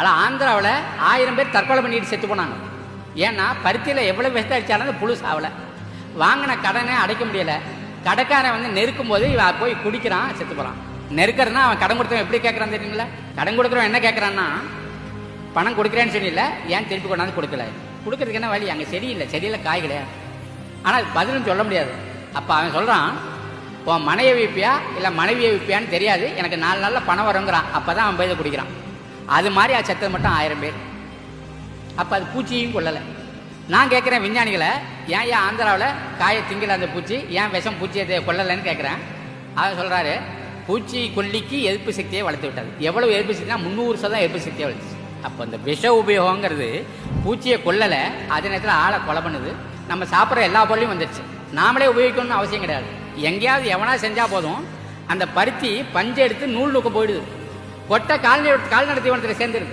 ஆனால் ஆந்திராவில் 1000 பேர் தற்கொலை பண்ணிட்டு செத்து போனாங்க. ஏன்னா பருத்தியில் எவ்வளோ விஷத்தை அடித்தாலும் புழு சாவலை. வாங்கின கடனை அடைக்க முடியலை. கடைக்காரன் வந்து நெருக்கும் போது இவன் போய் குடிக்கிறான், செத்து போகிறான். நெருக்கிறதுனா அவன் கடன் கொடுத்தவன் எப்படி கேட்குறான் தெரியுங்களா? கடன் கொடுக்குறவன் என்ன கேட்குறான்னா, பணம் கொடுக்குறேன்னு சொன்னில்ல, ஏன் திருப்பி கொண்டாந்து கொடுக்கல? கொடுக்கறதுக்கு என்ன வழி? அங்கே செடியில் காய் கிடையாது. ஆனால் பதிலும் சொல்ல முடியாது. அப்போ அவன் சொல்கிறான், உன் மனைவியை விற்பியா இல்லை மனைவியை விற்பியான்னு தெரியாது, எனக்கு 4 நாளில் பணம் வருங்கிறான். அப்போ தான் அவன் போய் குடிக்கிறான். அது மாதிரி அது செத்தது மட்டும் 1000 பேர். அப்போ அது பூச்சியையும் கொள்ளலை. நான் கேட்குறேன் விஞ்ஞானிகளை, ஏன் ஆந்திராவில் காயை திங்கல அந்த பூச்சி, ஏன் விஷம் பூச்சியை கொள்ளலைன்னு கேட்குறேன். அவன் சொல்கிறாரு, பூச்சி கொல்லிக்கு எதிர்ப்பு சக்தியை வளர்த்து விட்டது. எவ்வளவு எதிர்ப்பு சக்தினா 300% எதிர்ப்பு சக்தியை வளர்த்துச்சு. அப்போ இந்த விஷ உபயோகங்கிறது பூச்சியை கொல்லலை, அதே நேரத்தில் ஆளை கொலை பண்ணுது. நம்ம சாப்பிட்ற எல்லா பொருளையும் வந்துடுச்சு. நாமளே உபயோகிக்கணும்னு அவசியம் கிடையாது. எங்கேயாவது எவனா செஞ்சால் போதும், அந்த பருத்தி பஞ்சை எடுத்து நூல் நூக்க போயிடுது. கொட்டை கால்நடை தீவனத்தில் சேர்ந்துருது.